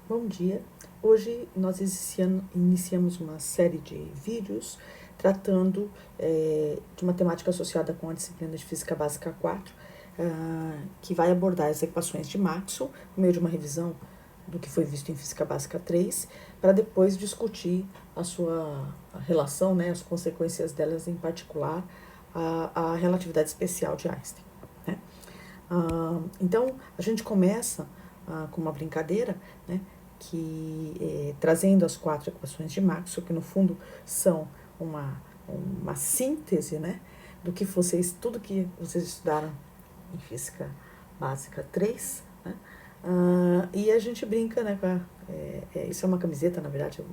Bom dia. Hoje nós iniciamos uma série de vídeos tratando de uma temática associada com a disciplina de Física Básica 4, que vai abordar as equações de Maxwell, no meio de uma revisão do que foi visto em Física Básica 3, para depois discutir a sua relação, né, as consequências delas, em particular, a relatividade especial de Einstein. Né? Então, a gente começa com uma brincadeira, né, trazendo as 4 equações de Maxwell, que no fundo são uma síntese, né, do que tudo que vocês estudaram em Física Básica 3, né, e a gente brinca, né, isso é uma camiseta, na verdade,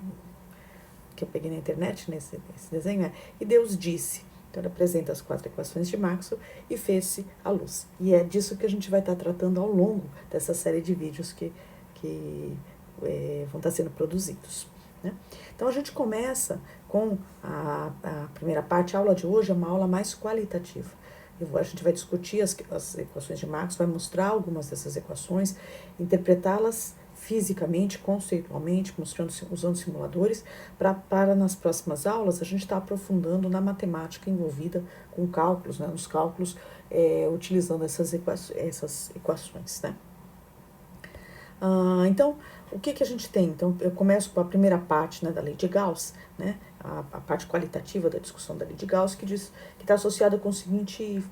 que eu peguei na internet, nesse desenho, e Deus disse. Então, ele apresenta as 4 equações de Maxwell e fez-se a luz. E é disso que a gente vai estar tratando ao longo dessa série de vídeos que vão estar sendo produzidos. Né? Então, a gente começa com a primeira parte. A aula de hoje é uma aula mais qualitativa. A gente vai discutir as equações de Maxwell, vai mostrar algumas dessas equações, interpretá-las fisicamente, conceitualmente, usando simuladores, para nas próximas aulas a gente estar aprofundando na matemática envolvida com cálculos, né, nos cálculos, utilizando essas equações. Né? Então, o que a gente tem? Então, eu começo com a primeira parte, né, da lei de Gauss, né, a parte qualitativa da discussão da lei de Gauss, que está associada com o seguinte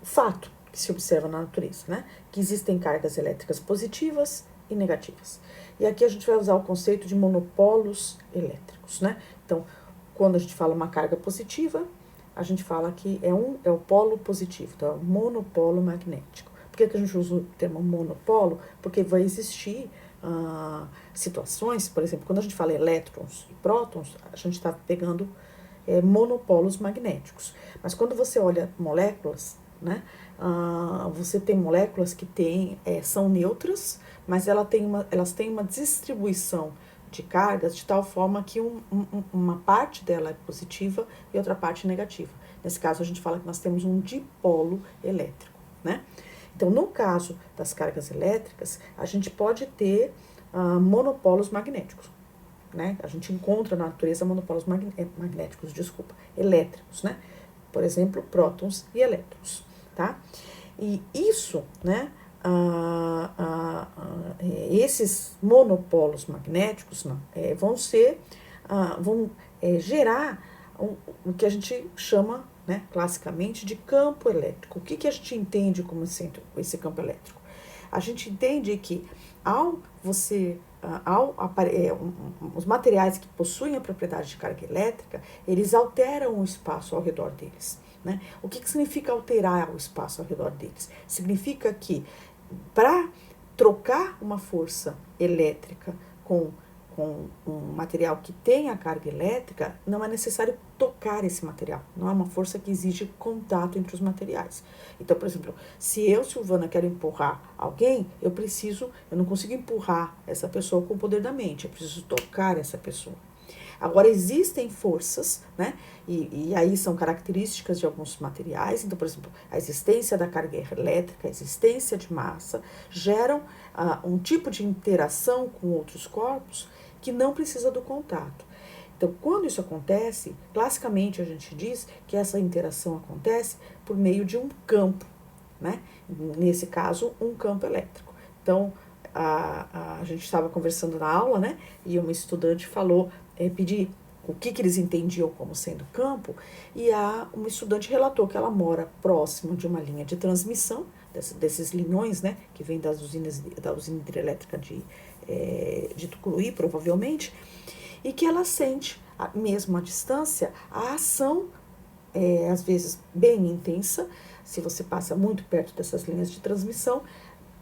fato que se observa na natureza, né, que existem cargas elétricas positivas e negativas. E aqui a gente vai usar o conceito de monopolos elétricos. Né? Então, quando a gente fala uma carga positiva, a gente fala que é o polo positivo, então é o monopolo magnético. Por que a gente usa o termo monopolo? Porque vai existir situações, por exemplo, quando a gente fala elétrons e prótons, a gente está pegando monopolos magnéticos. Mas quando você olha moléculas, né, você tem moléculas que são neutras, mas elas têm uma distribuição de cargas de tal forma que uma parte dela é positiva e outra parte negativa. Nesse caso, a gente fala que nós temos um dipolo elétrico. Né? Então, no caso das cargas elétricas, a gente pode ter monopolos magnéticos. Né? A gente encontra na natureza monopolos magnéticos, elétricos. Né? Por exemplo, prótons e elétrons. Tá? E isso, né, esses monopolos magnéticos vão gerar o que a gente chama, né, classicamente, de campo elétrico. O que a gente entende como esse campo elétrico? A gente entende que os materiais que possuem a propriedade de carga elétrica, eles alteram o espaço ao redor deles. Né? O que significa alterar o espaço ao redor deles? Significa que para trocar uma força elétrica com um material que tem a carga elétrica, não é necessário tocar esse material. Não é uma força que exige contato entre os materiais. Então, por exemplo, se eu, Silvana, quero empurrar alguém, eu não consigo empurrar essa pessoa com o poder da mente, eu preciso tocar essa pessoa. Agora, existem forças, né? E aí são características de alguns materiais. Então, por exemplo, a existência da carga elétrica, a existência de massa, geram um tipo de interação com outros corpos que não precisa do contato. Então, quando isso acontece, classicamente a gente diz que essa interação acontece por meio de um campo, né? Nesse caso, um campo elétrico. Então, a gente estava conversando na aula, né? E uma estudante falou, pedir o que eles entendiam como sendo campo, e uma estudante relatou que ela mora próximo de uma linha de transmissão, desses linhões, né, que vem da usina hidrelétrica de Tucuruí, provavelmente, e que ela sente, mesmo à distância, a ação, às vezes bem intensa, se você passa muito perto dessas linhas de transmissão,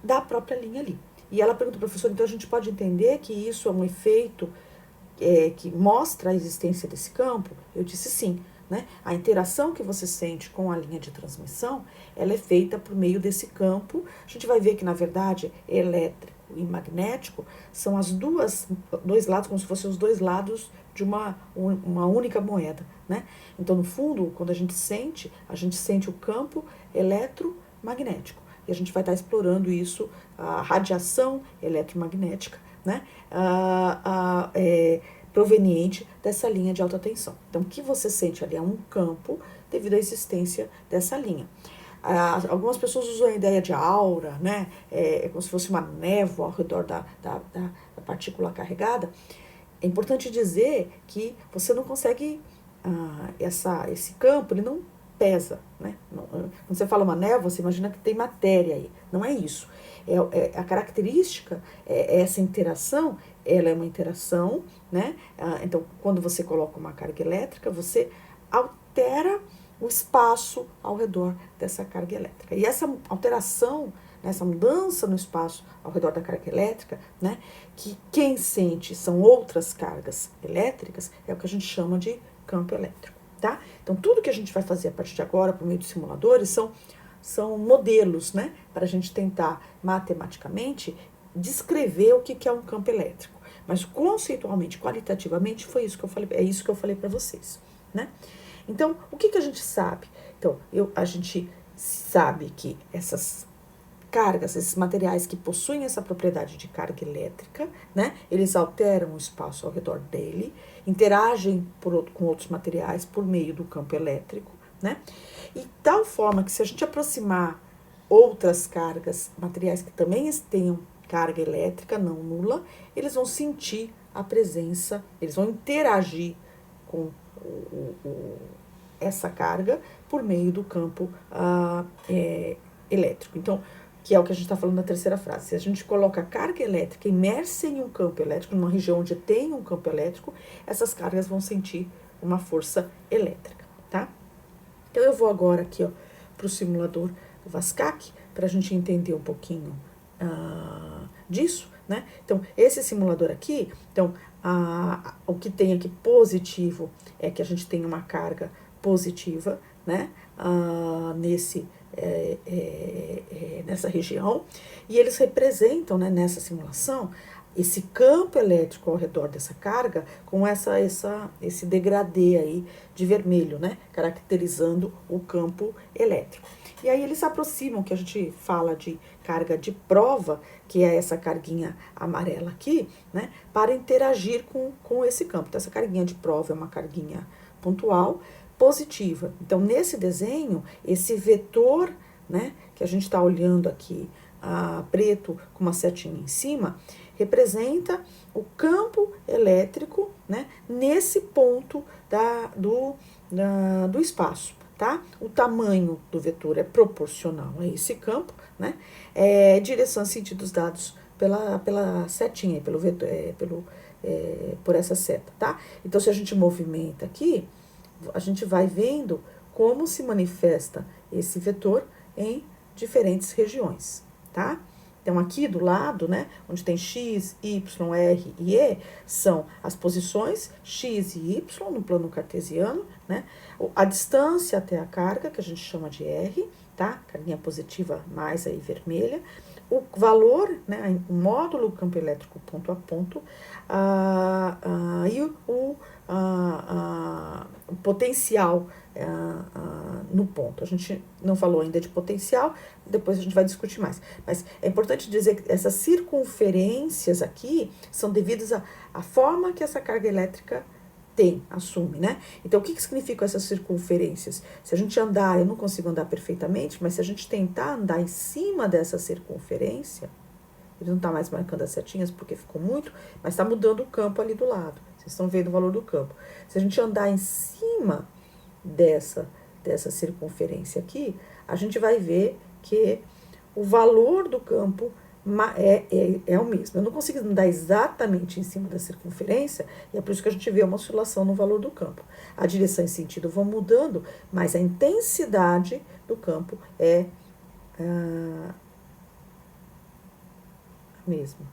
da própria linha ali. E ela perguntou, professor, então a gente pode entender que isso é um efeito que mostra a existência desse campo? Eu disse sim. Né? A interação que você sente com a linha de transmissão, ela é feita por meio desse campo. A gente vai ver que, na verdade, elétrico e magnético são dois lados, como se fossem os dois lados de uma única moeda. Né? Então, no fundo, quando a gente sente o campo eletromagnético. e a gente vai estar explorando isso, a radiação eletromagnética, né? Proveniente dessa linha de alta tensão. Então, o que você sente ali é um campo devido à existência dessa linha. Algumas pessoas usam a ideia de aura, né? É como se fosse uma névoa ao redor da partícula carregada. É importante dizer que você não consegue, esse campo, ele não pesa, né? Quando você fala uma névoa, você imagina que tem matéria aí. Não é isso. A característica, essa interação, ela é uma interação, né? Então, quando você coloca uma carga elétrica, você altera o espaço ao redor dessa carga elétrica. E essa alteração, essa mudança no espaço ao redor da carga elétrica, né, que quem sente são outras cargas elétricas, é o que a gente chama de campo elétrico, tá? Então, tudo que a gente vai fazer a partir de agora, por meio dos simuladores, são modelos, né, para a gente tentar matematicamente descrever o que é um campo elétrico. Mas conceitualmente, qualitativamente, foi isso que eu falei, é isso que eu falei para vocês, né? Então, o que a gente sabe? Então, a gente sabe que essas cargas, esses materiais que possuem essa propriedade de carga elétrica, né? Eles alteram o espaço ao redor dele, interagem com outros materiais por meio do campo elétrico, né? E tal forma que se a gente aproximar outras cargas, materiais que também tenham carga elétrica não nula, eles vão sentir a presença, eles vão interagir com essa carga por meio do campo elétrico. Então, que é o que a gente está falando na terceira frase. Se a gente coloca a carga elétrica imersa em um campo elétrico, numa região onde tem um campo elétrico, essas cargas vão sentir uma força elétrica, tá? Então, eu vou agora aqui para o simulador do Vascac, para a gente entender um pouquinho disso, né? Então, esse simulador aqui, então, o que tem aqui positivo é que a gente tem uma carga positiva, né? Nessa região, e eles representam, né, nessa simulação, esse campo elétrico ao redor dessa carga com esse degradê aí de vermelho, né, caracterizando o campo elétrico. E aí eles aproximam, que a gente fala de carga de prova, que é essa carguinha amarela aqui, né, para interagir com esse campo. Então, essa carguinha de prova é uma carguinha pontual, positiva. Então, nesse desenho, esse vetor, né, que a gente está olhando aqui, preto com uma setinha em cima, representa o campo elétrico, né, nesse ponto do espaço, tá? O tamanho do vetor é proporcional a esse campo, né? Direção e sentidos dados pela setinha, pelo vetor, por essa seta, tá? Então, se a gente movimenta aqui, a gente vai vendo como se manifesta esse vetor em diferentes regiões, tá? Então, aqui do lado, né, onde tem X, Y, R e E, são as posições X e Y no plano cartesiano, né? A distância até a carga, que a gente chama de R, tá? Carguinha positiva mais aí vermelha. O valor, né, o módulo do campo elétrico ponto a ponto, e o potencial no ponto. A gente não falou ainda de potencial, depois a gente vai discutir mais. Mas é importante dizer que essas circunferências aqui são devidas à forma que essa carga elétrica assume, né? Então, o que significam essas circunferências? Se a gente andar, eu não consigo andar perfeitamente, mas se a gente tentar andar em cima dessa circunferência, ele não está mais marcando as setinhas porque ficou muito, mas está mudando o campo ali do lado. Vocês estão vendo o valor do campo. Se a gente andar em cima dessa circunferência aqui, a gente vai ver que o valor do campo é o mesmo. Eu não consigo andar exatamente em cima da circunferência, e é por isso que a gente vê uma oscilação no valor do campo. A direção e sentido vão mudando, mas a intensidade do campo é a mesma.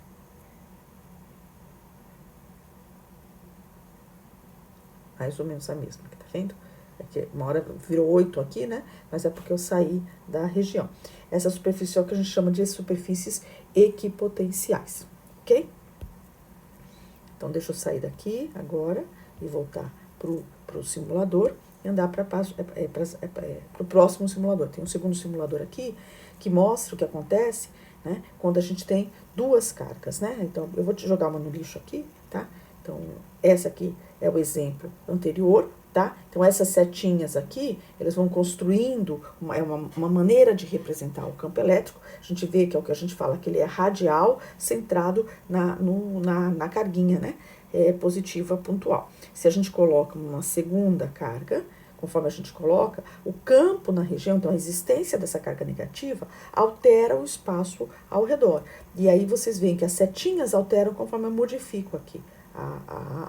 Mais ou menos a mesma, tá vendo? Aqui, uma hora virou 8 aqui, né? Mas é porque eu saí da região. Essa superfície é o que a gente chama de superfícies equipotenciais, ok? Então, deixa eu sair daqui agora e voltar pro simulador, e andar para o próximo simulador. Tem um segundo simulador aqui que mostra o que acontece, né, quando a gente tem duas cargas, né? Então, eu vou te jogar uma no lixo aqui, tá? Então, essa aqui é o exemplo anterior, tá? Então, essas setinhas aqui, eles vão construindo uma maneira de representar o campo elétrico. A gente vê que é o que a gente fala, que ele é radial, centrado na carguinha, né? Positiva pontual. Se a gente coloca uma segunda carga, conforme a gente coloca, o campo na região, então a existência dessa carga negativa, altera o espaço ao redor. E aí vocês veem que as setinhas alteram conforme eu modifico aqui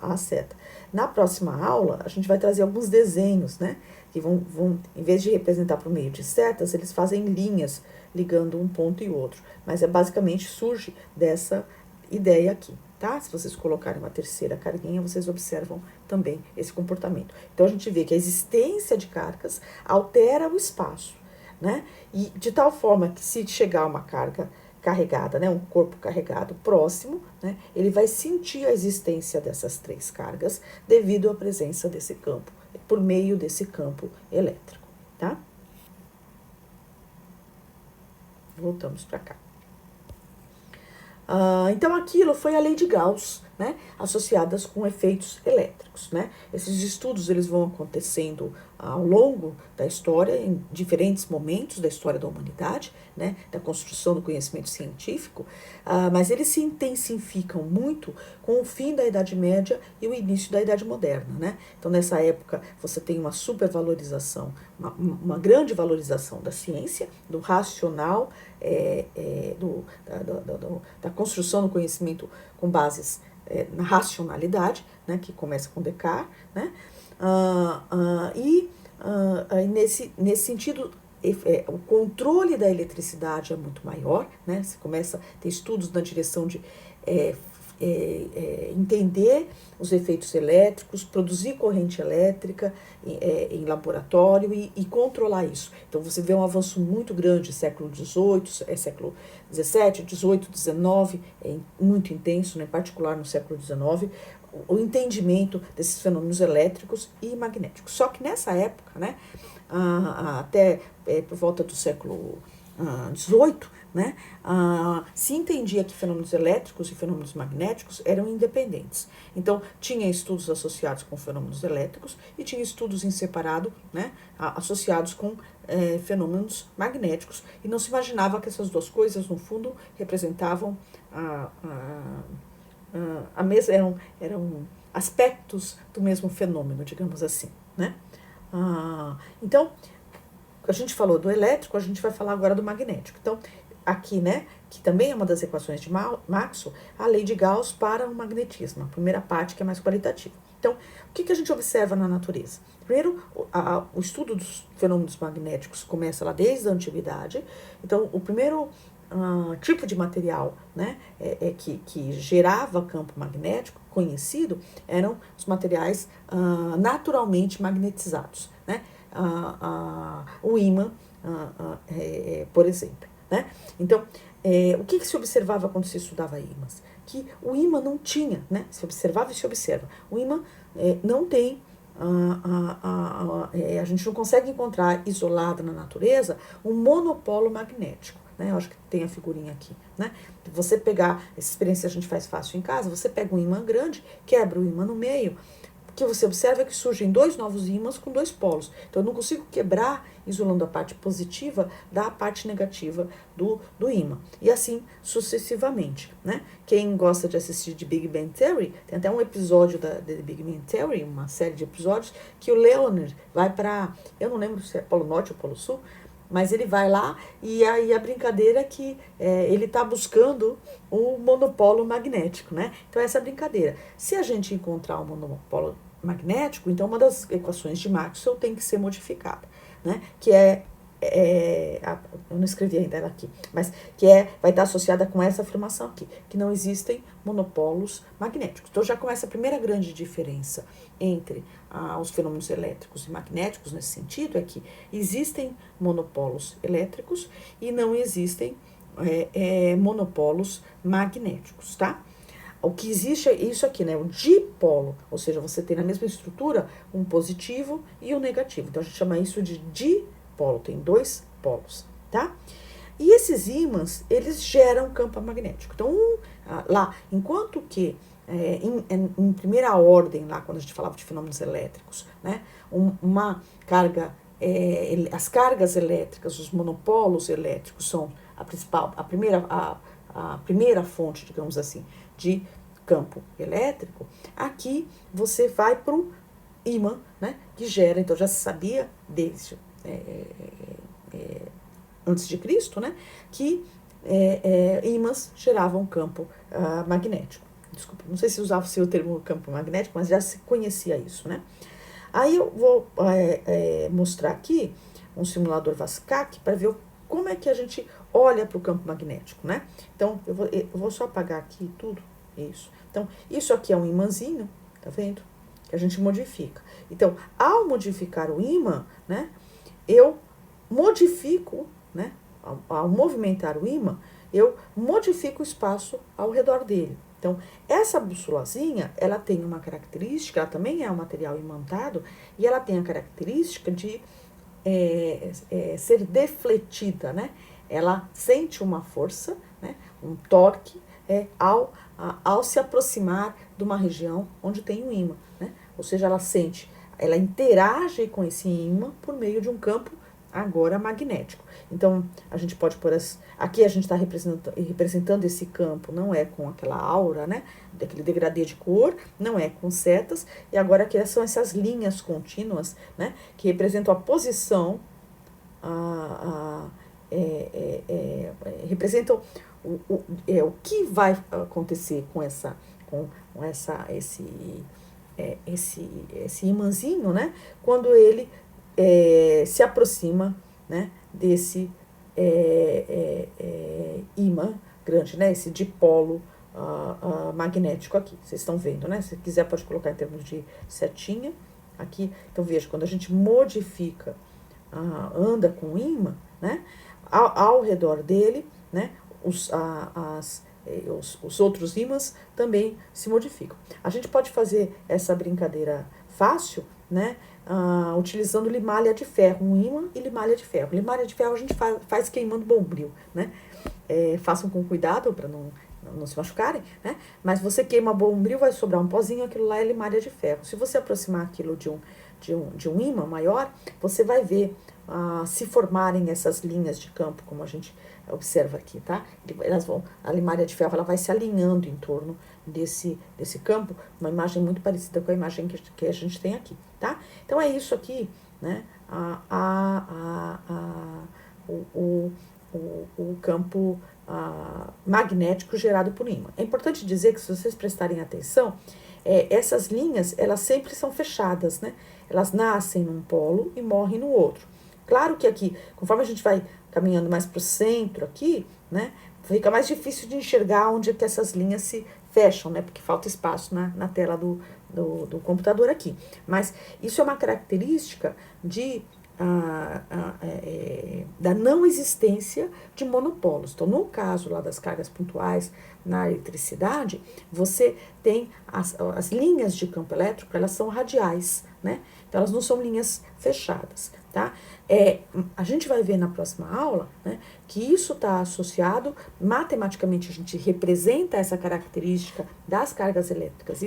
a seta. Na próxima aula, a gente vai trazer alguns desenhos, né? Que vão em vez de representar por meio de setas, eles fazem linhas ligando um ponto e outro. Mas basicamente surge dessa ideia aqui, tá? Se vocês colocarem uma terceira carguinha, vocês observam também esse comportamento. Então, a gente vê que a existência de cargas altera o espaço, né? E de tal forma que se chegar uma carga carregada, né, um corpo carregado próximo, né, ele vai sentir a existência dessas três cargas devido à presença desse campo, por meio desse campo elétrico, tá? Voltamos para cá. Então, aquilo foi a lei de Gauss, né, associadas com efeitos elétricos, né? Esses estudos eles vão acontecendo ao longo da história, em diferentes momentos da história da humanidade, né, da construção do conhecimento científico, mas eles se intensificam muito com o fim da Idade Média e o início da Idade Moderna, né? Então, nessa época, você tem uma supervalorização, uma grande valorização da ciência, do racional, da construção do conhecimento com bases na racionalidade, né, que começa com Descartes, né, nesse sentido, o controle da eletricidade é muito maior, né, você começa a ter estudos na direção de entender os efeitos elétricos, produzir corrente elétrica em laboratório e controlar isso. Então, você vê um avanço muito grande, século XVIII, século XVII, XVIII, XIX, muito intenso, né, em particular no século XIX, o entendimento desses fenômenos elétricos e magnéticos. Só que nessa época, né, até por volta do século XVIII, né, se entendia que fenômenos elétricos e fenômenos magnéticos eram independentes. Então, tinha estudos associados com fenômenos elétricos e tinha estudos em separado, né, associados com fenômenos magnéticos. E não se imaginava que essas duas coisas, no fundo, representavam eram aspectos do mesmo fenômeno, digamos assim, né? Então, a gente falou do elétrico, a gente vai falar agora do magnético. Então, aqui, né, que também é uma das equações de Maxwell, a lei de Gauss para o magnetismo, a primeira parte que é mais qualitativa. Então, o que a gente observa na natureza? Primeiro, o estudo dos fenômenos magnéticos começa lá desde a antiguidade. Então, o primeiro tipo de material, né, que gerava campo magnético conhecido eram os materiais naturalmente magnetizados, né? O ímã, por exemplo, né? Então, o que se observava quando se estudava ímãs? Que o ímã não tinha, né? Se observava e se observa. O ímã não tem, a gente não consegue encontrar isolado na natureza um monopolo magnético, né? Eu acho que tem a figurinha aqui, né? Você pegar, essa experiência a gente faz fácil em casa, você pega um ímã grande, quebra o ímã no meio, o que você observa é que surgem dois novos ímãs com dois polos. Então, eu não consigo quebrar, isolando a parte positiva da parte negativa do ímã. E assim sucessivamente, né? Quem gosta de assistir de Big Bang Theory, tem até um episódio da Big Bang Theory, uma série de episódios, que o Leonard vai para, eu não lembro se é Polo Norte ou Polo Sul, mas ele vai lá e aí a brincadeira é que ele está buscando um monopolo magnético, né? Então, essa é a brincadeira. Se a gente encontrar um monopolo magnético, então uma das equações de Maxwell tem que ser modificada, né? Que eu não escrevi ainda ela aqui, mas que vai estar associada com essa afirmação aqui, que não existem monopolos magnéticos. Então, já começa a primeira grande diferença entre os fenômenos elétricos e magnéticos nesse sentido, é que existem monopolos elétricos e não existem monopolos magnéticos, tá? o que existe é isso aqui, né? O dipolo, ou seja, você tem na mesma estrutura um positivo e um negativo. Então, a gente chama isso de dipolo, tem dois polos, tá? E esses ímãs, eles geram campo magnético. Então, lá, enquanto que em primeira ordem, lá quando a gente falava de fenômenos elétricos, né? Uma carga, as cargas elétricas, os monopolos elétricos são a primeira fonte, digamos assim, de campo elétrico. Aqui você vai para um ímã, né, que gera, então já se sabia desde antes de Cristo, né, que ímãs geravam campo magnético. Desculpa, não sei se usava o termo campo magnético, mas já se conhecia isso, né. Aí eu vou mostrar aqui um simulador VASCAC para ver como é que a gente olha para o campo magnético, né? Então, eu vou só apagar aqui tudo, isso. Então, isso aqui é um imãzinho, tá vendo? Que a gente modifica. Então, ao modificar o ímã, né, eu modifico, né, ao movimentar o ímã, eu modifico o espaço ao redor dele. Então, essa bússolazinha, ela tem uma característica, ela também é um material imantado, e ela tem a característica de ser defletida, né? Ela sente uma força, né? Um torque, ao se aproximar de uma região onde tem um ímã, né? Ou seja, ela interage com esse ímã por meio de um campo agora magnético. Então, a gente pode pôr aqui a gente está representando esse campo, não é com aquela aura, né, daquele degradê de cor, não é com setas, e agora aqui são essas linhas contínuas, né, que representam a posição, representam o que vai acontecer com esse imãzinho, né, quando ele se aproxima, né, desse ímã grande, né, esse dipolo magnético aqui. Vocês estão vendo, né? Se quiser pode colocar em termos de setinha aqui. Então veja, quando a gente modifica, anda com o ímã, né, ao redor dele, né, os outros ímãs também se modificam. A gente pode fazer essa brincadeira fácil, né, utilizando limalha de ferro, um ímã e limalha de ferro. Limalha de ferro a gente faz queimando bombril, né? Façam com cuidado para não se machucarem, né? Mas você queima bombril, vai sobrar um pozinho, aquilo lá é limalha de ferro. Se você aproximar aquilo de um ímã maior, você vai ver se formarem essas linhas de campo, como a gente observa aqui, tá? A limalha de ferro ela vai se alinhando em torno desse campo, uma imagem muito parecida com a imagem que a gente tem aqui, tá? Então é isso aqui, né? O campo magnético gerado por ímã. É importante dizer que, se vocês prestarem atenção, essas linhas, elas sempre são fechadas, né? Elas nascem num polo e morrem no outro. Claro que aqui, conforme a gente vai caminhando mais para o centro aqui, né, fica mais difícil de enxergar onde é que essas linhas se fecham, né, porque falta espaço na tela do computador aqui. Mas isso é uma característica da não existência de monopolos. Então, no caso lá das cargas pontuais na eletricidade, você tem as linhas de campo elétrico, elas são radiais, né? Então, elas não são linhas fechadas, tá? A gente vai ver na próxima aula, né, que isso está associado, matematicamente a gente representa essa característica das cargas elétricas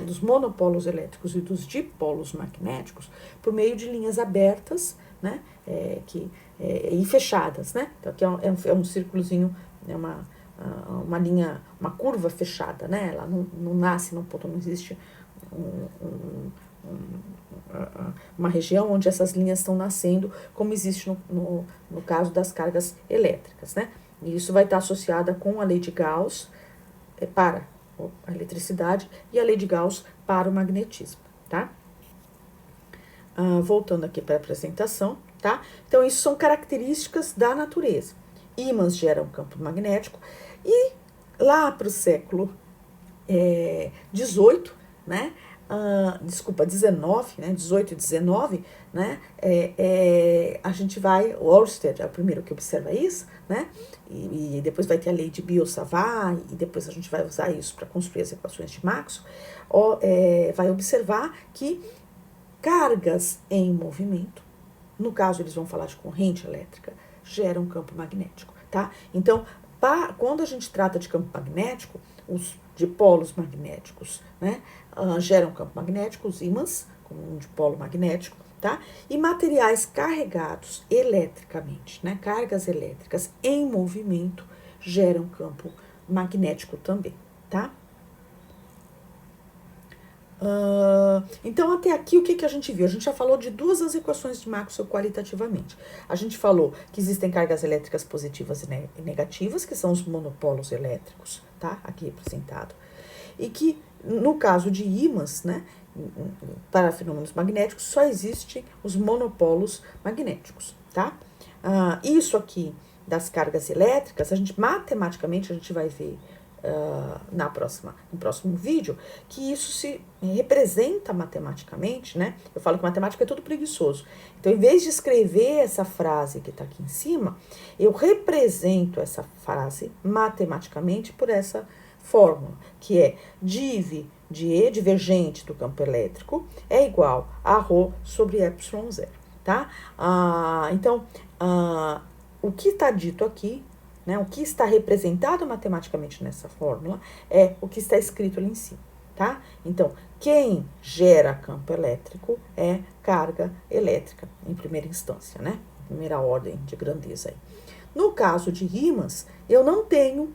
dos monopolos elétricos e dos dipolos magnéticos por meio de linhas abertas, né, e fechadas, né? Então aqui é um círculozinho, é uma linha, uma curva fechada, né? Ela não nasce num ponto, não existe uma região onde essas linhas estão nascendo, como existe no caso das cargas elétricas, né? E isso vai estar associada com a lei de Gauss para a eletricidade e a lei de Gauss para o magnetismo, tá? Voltando aqui para a apresentação, tá? Então, isso são características da natureza. Ímãs geram campo magnético e lá para o século XVIII, né? 19, né, 18 e 19, né, a gente vai, o Ørsted é o primeiro que observa isso, né? E depois vai ter a lei de Biot-Savart, e depois a gente vai usar isso para construir as equações de Maxwell, vai observar que cargas em movimento, no caso eles vão falar de corrente elétrica, geram campo magnético, tá? Então, quando a gente trata de campo magnético, os dipolos magnéticos, né, geram campo magnético, os ímãs, como um dipolo magnético, tá? E materiais carregados eletricamente, né, cargas elétricas em movimento, geram campo magnético também, tá? Então, até aqui, o que a gente viu? A gente já falou de duas das equações de Maxwell qualitativamente. A gente falou que existem cargas elétricas positivas e negativas, que são os monopolos elétricos, tá? Aqui representado. E que, no caso de ímãs, né, para fenômenos magnéticos, só existem os monopolos magnéticos, tá? Isso aqui das cargas elétricas, matematicamente, a gente vai ver no próximo vídeo, que isso se representa matematicamente, né? Eu falo que matemática é tudo preguiçoso. Então, em vez de escrever essa frase que está aqui em cima, eu represento essa frase matematicamente por essa fórmula, que é div de E, divergente do campo elétrico, é igual a ρ sobre ε0, tá? Então, o que está dito aqui, né, o que está representado matematicamente nessa fórmula é o que está escrito ali em cima, tá? Então, quem gera campo elétrico é carga elétrica, em primeira instância, né? Primeira ordem de grandeza aí. No caso de ímãs, eu não tenho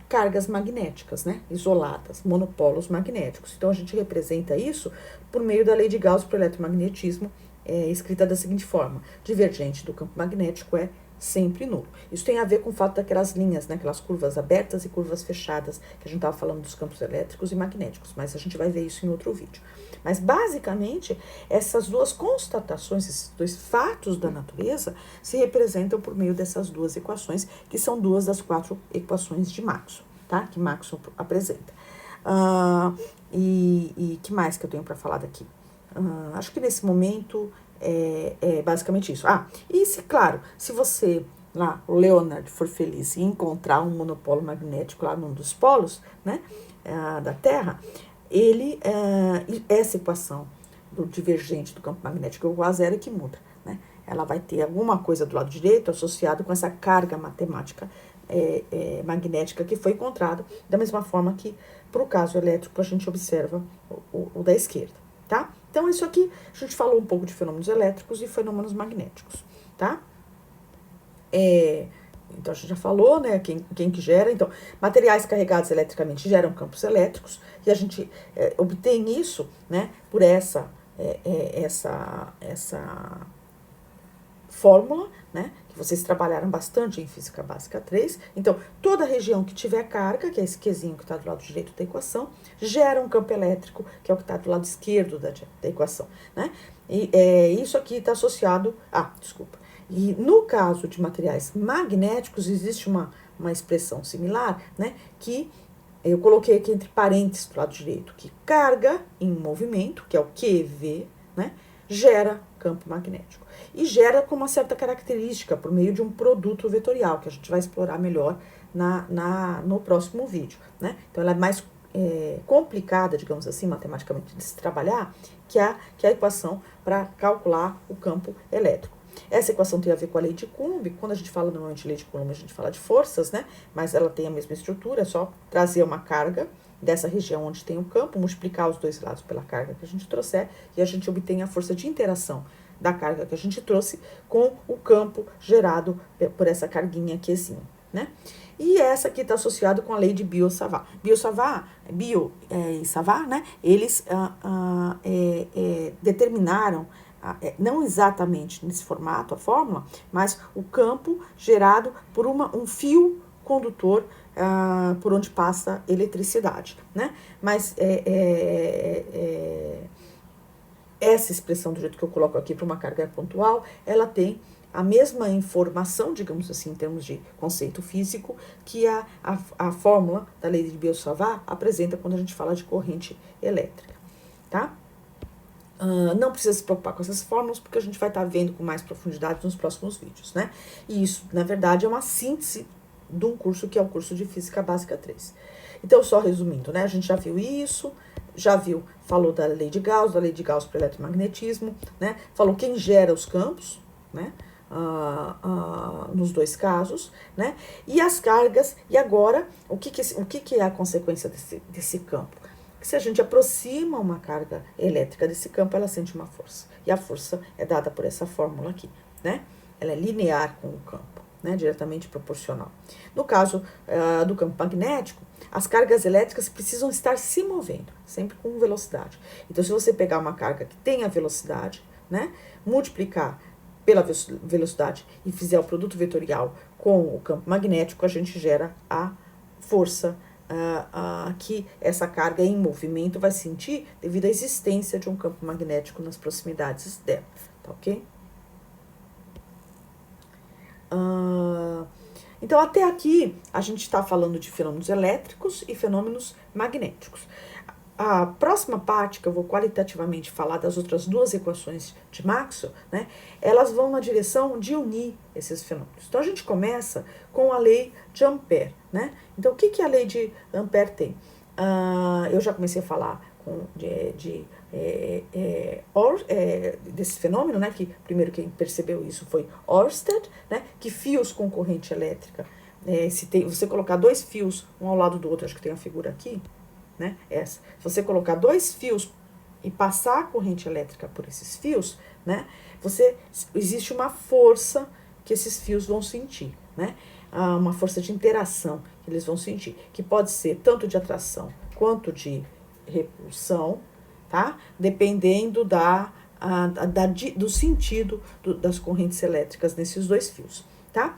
cargas magnéticas, né? Isoladas, monopolos magnéticos. Então, a gente representa isso por meio da lei de Gauss para o eletromagnetismo, escrita da seguinte forma: divergente do campo magnético é sempre nulo. Isso tem a ver com o fato daquelas linhas, né, aquelas curvas abertas e curvas fechadas, que a gente estava falando dos campos elétricos e magnéticos, mas a gente vai ver isso em outro vídeo. Mas, basicamente, essas duas constatações, esses dois fatos da natureza, se representam por meio dessas duas equações, que são duas das 4 equações de Maxwell, tá? Que Maxwell apresenta. E que mais que eu tenho para falar daqui? Acho que nesse momento é basicamente isso. E claro, se você, lá, o Leonard, for feliz e encontrar um monopolo magnético lá num dos polos, né, da Terra, essa equação do divergente do campo magnético igual a zero é que muda, né? Ela vai ter alguma coisa do lado direito associado com essa carga matemática magnética que foi encontrada, da mesma forma que, para o caso elétrico, a gente observa o da esquerda, tá? Então, isso aqui, a gente falou um pouco de fenômenos elétricos e fenômenos magnéticos, tá? Então, a gente já falou, né, quem que gera. Então, materiais carregados eletricamente geram campos elétricos, e a gente obtém isso, né, por essa fórmula, né, que vocês trabalharam bastante em Física Básica 3. Então, toda região que tiver carga, que é esse Qzinho que está do lado direito da equação, gera um campo elétrico, que é o que está do lado esquerdo da equação, né? E isso aqui está associado... E no caso de materiais magnéticos, existe uma expressão similar, né, que eu coloquei aqui entre parênteses do lado direito, que carga em movimento, que é o QV, né, gera campo magnético. E gera com uma certa característica por meio de um produto vetorial, que a gente vai explorar melhor no próximo vídeo, né? Então, ela é mais complicada, digamos assim, matematicamente, de se trabalhar, que a equação para calcular o campo elétrico. Essa equação tem a ver com a lei de Coulomb. Quando a gente fala normalmente de lei de Coulomb, a gente fala de forças, né? Mas ela tem a mesma estrutura, é só trazer uma carga dessa região onde tem o campo, multiplicar os dois lados pela carga que a gente trouxer, e a gente obtém a força de interação da carga que a gente trouxe com o campo gerado por essa carguinha aqui, assim, né? E essa aqui está associada com a lei de Biot-Savart. Biot e Savart, né? Eles determinaram, não exatamente nesse formato, a fórmula, mas o campo gerado por um fio condutor por onde passa eletricidade, né? Mas essa expressão, do jeito que eu coloco aqui para uma carga pontual, ela tem a mesma informação, digamos assim, em termos de conceito físico, que a fórmula da lei de Biot-Savart apresenta quando a gente fala de corrente elétrica, tá? Não precisa se preocupar com essas fórmulas, porque a gente vai estar vendo com mais profundidade nos próximos vídeos, né? E isso, na verdade, é uma síntese de um curso que é o curso de Física Básica 3. Então, só resumindo, né? A gente já viu isso, falou da lei de Gauss para o eletromagnetismo, né? Falou quem gera os campos, né? Nos dois casos, né? E as cargas, e agora, o que é a consequência desse campo? Que se a gente aproxima uma carga elétrica desse campo, ela sente uma força. E a força é dada por essa fórmula aqui, né? Ela é linear com o campo, né? Diretamente proporcional. No caso do campo magnético, as cargas elétricas precisam estar se movendo, sempre com velocidade. Então, se você pegar uma carga que tenha velocidade, né? Multiplicar pela velocidade e fizer o produto vetorial com o campo magnético, a gente gera a força que essa carga em movimento vai sentir devido à existência de um campo magnético nas proximidades dela, tá ok? Então, até aqui, a gente está falando de fenômenos elétricos e fenômenos magnéticos. A próxima parte, que eu vou qualitativamente falar das outras duas equações de Maxwell, né, elas vão na direção de unir esses fenômenos. Então, a gente começa com a lei de Ampère, né? Então, o que a lei de Ampère tem? Eu já comecei a falar desse fenômeno, né, que primeiro quem percebeu isso foi Ørsted, né, que fios com corrente elétrica, se você colocar dois fios um ao lado do outro, acho que tem a figura aqui, né, essa. Se você colocar dois fios e passar a corrente elétrica por esses fios, né, existe uma força que esses fios vão sentir, né, uma força de interação que eles vão sentir, que pode ser tanto de atração quanto de repulsão, tá, dependendo do sentido das correntes elétricas nesses dois fios, tá.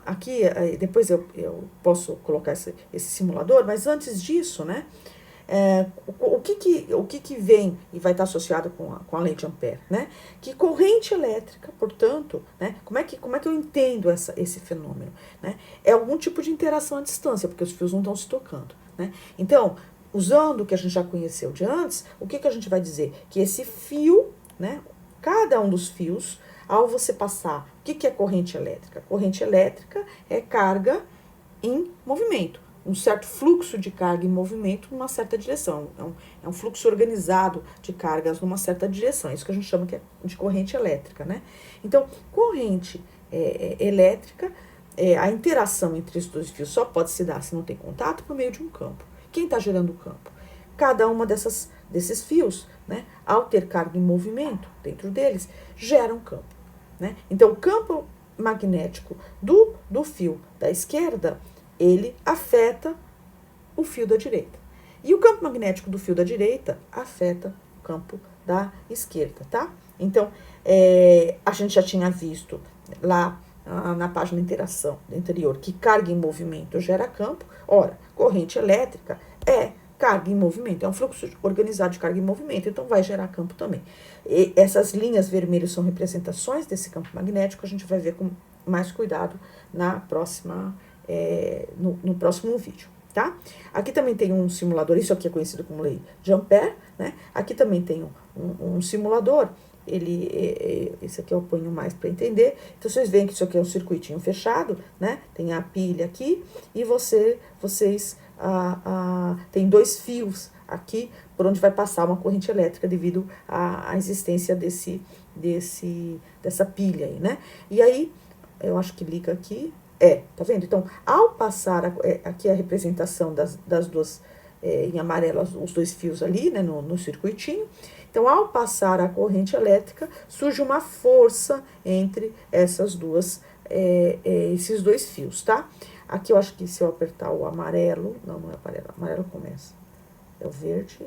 Aqui, depois eu posso colocar esse simulador, mas antes disso, né, o que vem e vai estar associado com a lei de Ampère, né? Que corrente elétrica, portanto, né, como é que eu entendo esse fenômeno, né? É algum tipo de interação à distância, porque os fios não estão se tocando, né? Então, usando o que a gente já conheceu de antes, o que a gente vai dizer? Que esse fio, né, cada um dos fios, ao você passar, o que é corrente elétrica? Corrente elétrica é carga em movimento, um certo fluxo de carga em movimento numa certa direção. É um fluxo organizado de cargas numa certa direção, é isso que a gente chama de corrente elétrica, né? Então, corrente elétrica, a interação entre os dois fios só pode se dar se não tem contato por meio de um campo. Quem está gerando o campo? Cada uma desses fios, né, ao ter carga em movimento dentro deles, gera um campo, né? Então, o campo magnético do fio da esquerda, ele afeta o fio da direita. E o campo magnético do fio da direita afeta o campo da esquerda, tá? Então, a gente já tinha visto lá na página de interação anterior que carga em movimento gera campo. Ora, corrente elétrica é carga em movimento, é um fluxo organizado de carga em movimento, então vai gerar campo também. E essas linhas vermelhas são representações desse campo magnético, a gente vai ver com mais cuidado na próxima, no próximo vídeo, tá? Aqui também tem um simulador, isso aqui é conhecido como lei de Ampère, né? Aqui também tem um simulador, esse aqui eu ponho mais para entender. Então, vocês veem que isso aqui é um circuitinho fechado, né? Tem a pilha aqui e vocês tem dois fios aqui por onde vai passar uma corrente elétrica devido à existência dessa pilha aí, né? E aí, eu acho que liga aqui, tá vendo? Então, ao passar, aqui a representação das duas, em amarelo, os dois fios ali, né, no circuitinho. Então, ao passar a corrente elétrica, surge uma força entre esses dois fios, tá? Aqui eu acho que se eu apertar o amarelo, não é amarelo, amarelo começa, é o verde,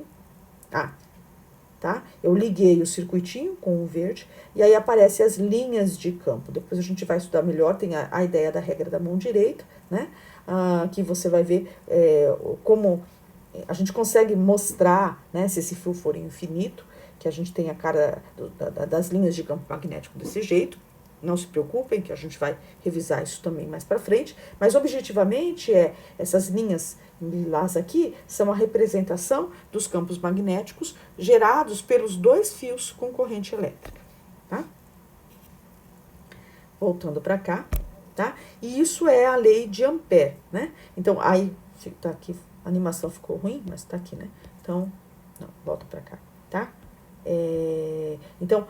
tá? Eu liguei o circuitinho com o verde, e aí aparecem as linhas de campo. Depois a gente vai estudar melhor, tem a ideia da regra da mão direita, né? Que você vai ver como a gente consegue mostrar, né, se esse fio for infinito, que a gente tem a cara das linhas de campo magnético desse jeito. Não se preocupem que a gente vai revisar isso também mais para frente, mas objetivamente essas linhas lilás aqui são a representação dos campos magnéticos gerados pelos dois fios com corrente elétrica, tá? Voltando para cá, tá? E isso é a lei de Ampère, né? Então, aí, tá aqui, a animação ficou ruim, mas tá aqui, né? Então, não, volta para cá, tá? Então,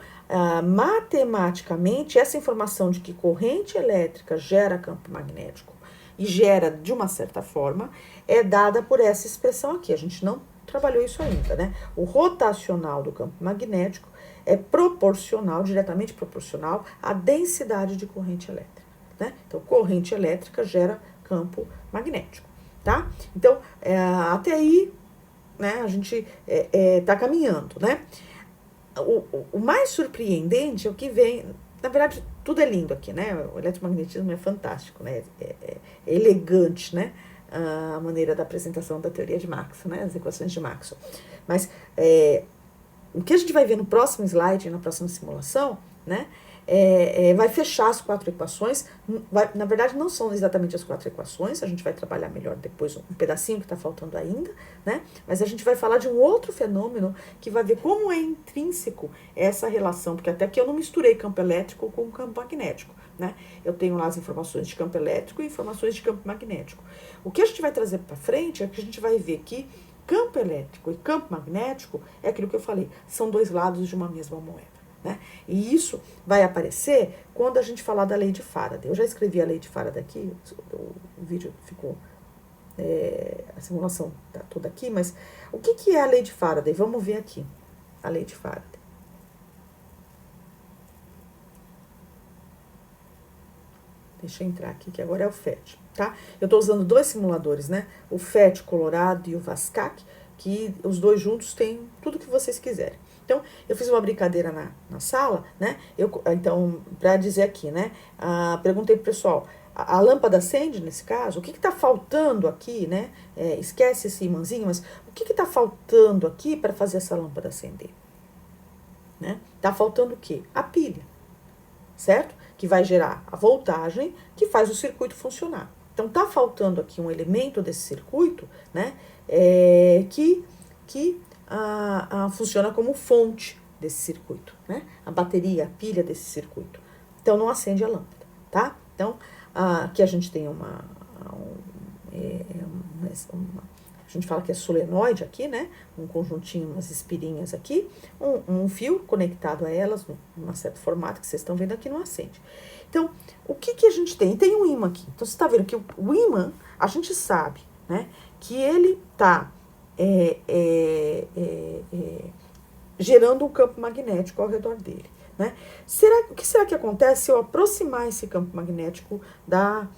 matematicamente, essa informação de que corrente elétrica gera campo magnético e gera de uma certa forma, é dada por essa expressão aqui. A gente não trabalhou isso ainda, né? O rotacional do campo magnético é proporcional, diretamente proporcional à densidade de corrente elétrica, né? Então, corrente elétrica gera campo magnético, tá? Então, até aí, né, a gente tá caminhando, né? O mais surpreendente é o que vem. Na verdade, tudo é lindo aqui, né? O eletromagnetismo é fantástico, né? É elegante, né? A maneira da apresentação da teoria de Maxwell, né? As equações de Maxwell. Mas o que a gente vai ver no próximo slide, na próxima simulação, né? Vai fechar as 4 equações. Na verdade, não são exatamente as 4 equações, a gente vai trabalhar melhor depois um pedacinho que está faltando ainda, né? Mas a gente vai falar de um outro fenômeno que vai ver como é intrínseco essa relação, porque até aqui eu não misturei campo elétrico com campo magnético, né? Eu tenho lá as informações de campo elétrico e informações de campo magnético. O que a gente vai trazer para frente é que a gente vai ver que campo elétrico e campo magnético é aquilo que eu falei, são dois lados de uma mesma moeda. Né? E isso vai aparecer quando a gente falar da lei de Faraday. Eu já escrevi a lei de Faraday aqui, o vídeo ficou, a simulação está toda aqui, mas o que é a lei de Faraday? Vamos ver aqui, a lei de Faraday. Deixa eu entrar aqui, que agora é o FET, tá? Eu estou usando 2 simuladores, né? O FET Colorado e o VASCAC, que os dois juntos têm tudo que vocês quiserem. Então, eu fiz uma brincadeira na sala, né? Então, para dizer aqui, né? Perguntei pro pessoal, a lâmpada acende nesse caso? O que está faltando aqui, né? Esquece esse imãzinho, mas o que está faltando aqui para fazer essa lâmpada acender? Né? Tá faltando o quê? A pilha, certo? Que vai gerar a voltagem que faz o circuito funcionar. Então, tá faltando aqui um elemento desse circuito, né? Que funciona como fonte desse circuito, né? A bateria, a pilha desse circuito. Então, não acende a lâmpada, tá? Então, aqui a gente tem a gente fala que é solenoide aqui, né? Um conjuntinho, umas espirinhas aqui, um fio conectado a elas, num certo formato que vocês estão vendo aqui, não acende. Então, o que a gente tem? Tem um ímã aqui. Então, você está vendo que o ímã, a gente sabe, né? Que ele está gerando um campo magnético ao redor dele, né? O que será que acontece se eu aproximar esse campo magnético da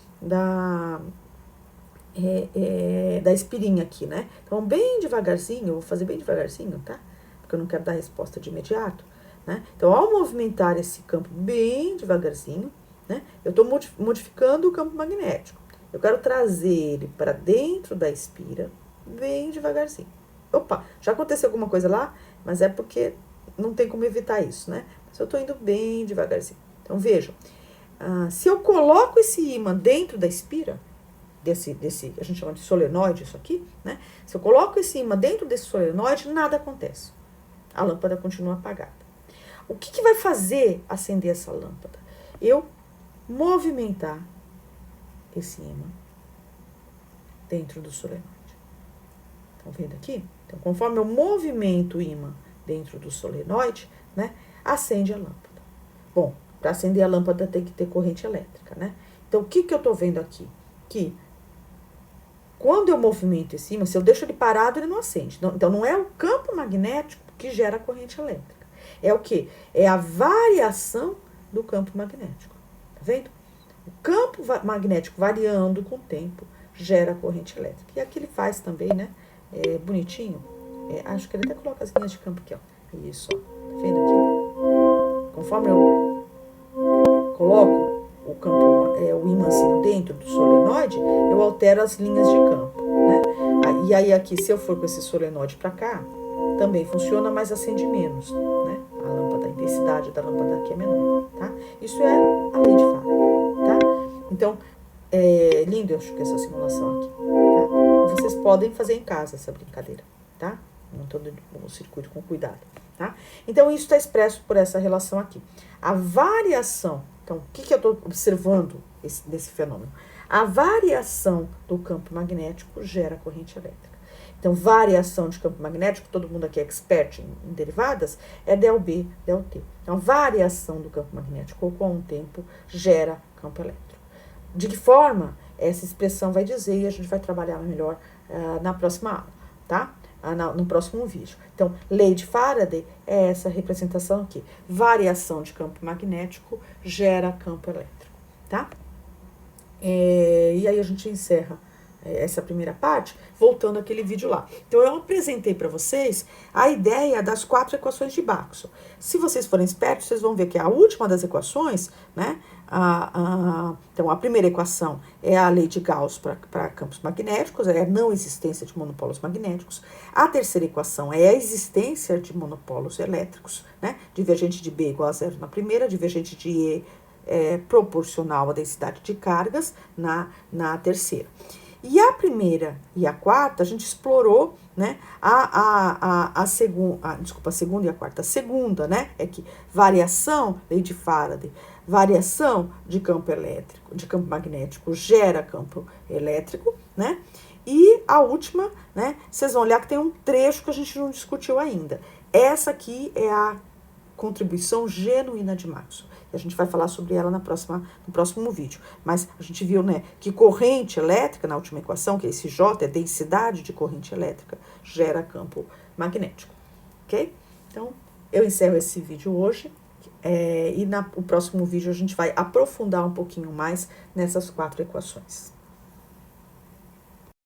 espirinha aqui, né? Então, bem devagarzinho, eu vou fazer bem devagarzinho, tá? Porque eu não quero dar resposta de imediato, né? Então, ao movimentar esse campo bem devagarzinho, né? Eu estou modificando o campo magnético. Eu quero trazer ele para dentro da espira, bem devagarzinho. Opa, já aconteceu alguma coisa lá? Mas é porque não tem como evitar isso, né? Mas eu estou indo bem devagarzinho. Então, vejam. Se eu coloco esse ímã dentro da espira, desse, a gente chama de solenoide isso aqui, né? Se eu coloco esse ímã dentro desse solenoide, nada acontece. A lâmpada continua apagada. O que vai fazer acender essa lâmpada? Eu movimentar esse ímã dentro do solenoide. Estão vendo aqui? Então, conforme eu movimento o ímã dentro do solenoide, né, acende a lâmpada. Bom, para acender a lâmpada tem que ter corrente elétrica, né? Então, o que eu estou vendo aqui? Que quando eu movimento esse ímã, se eu deixo ele parado, ele não acende. Então, não é o campo magnético que gera a corrente elétrica. É o quê? É a variação do campo magnético. Tá vendo? O campo magnético variando com o tempo gera a corrente elétrica. E aqui ele faz também, né? Bonitinho. Acho que ele até coloca as linhas de campo aqui, ó. Isso, ó. Tá vendo aqui? Conforme eu coloco o campo, o imãzinho dentro do solenoide, eu altero as linhas de campo, né? E aí aqui, se eu for com esse solenoide para cá, também funciona, mas acende menos, né? A lâmpada intensidade da lâmpada aqui é menor, tá? Isso é a lei de Faraday, tá? Então, é lindo, eu acho que essa simulação aqui, tá? Vocês podem fazer em casa essa brincadeira, tá? Montando o circuito com cuidado, tá? Então, isso está expresso por essa relação aqui. A variação, então, o que eu estou observando desse fenômeno? A variação do campo magnético gera corrente elétrica. Então, variação de campo magnético, todo mundo aqui é expert em derivadas, é del B, del T. Então, variação do campo magnético com o tempo gera campo elétrico. De que forma? Essa expressão vai dizer e a gente vai trabalhar melhor na próxima aula, tá? No próximo vídeo. Então, lei de Faraday é essa representação aqui. Variação de campo magnético gera campo elétrico, tá? E aí a gente encerra essa primeira parte, voltando àquele vídeo lá. Então, eu apresentei para vocês a ideia das 4 equações de Maxwell. Se vocês forem espertos, vocês vão ver que a última das equações, né? Então, a primeira equação é a lei de Gauss para campos magnéticos, é a não existência de monopolos magnéticos. A terceira equação é a existência de monopolos elétricos, né? Divergente de B igual a zero na primeira, divergente de E proporcional à densidade de cargas na terceira. E a primeira e a quarta, a gente explorou, né, a segunda e a quarta. A segunda, né, é que variação, lei de Faraday, variação de campo elétrico, de campo magnético gera campo elétrico, né, e a última, né, vocês vão olhar que tem um trecho que a gente não discutiu ainda. Essa aqui é a contribuição genuína de Maxwell. E a gente vai falar sobre ela no próximo vídeo. Mas a gente viu, né, que corrente elétrica, na última equação, que é esse J, é densidade de corrente elétrica, gera campo magnético. Ok? Então, eu encerro esse vídeo hoje. E no próximo vídeo a gente vai aprofundar um pouquinho mais nessas 4 equações.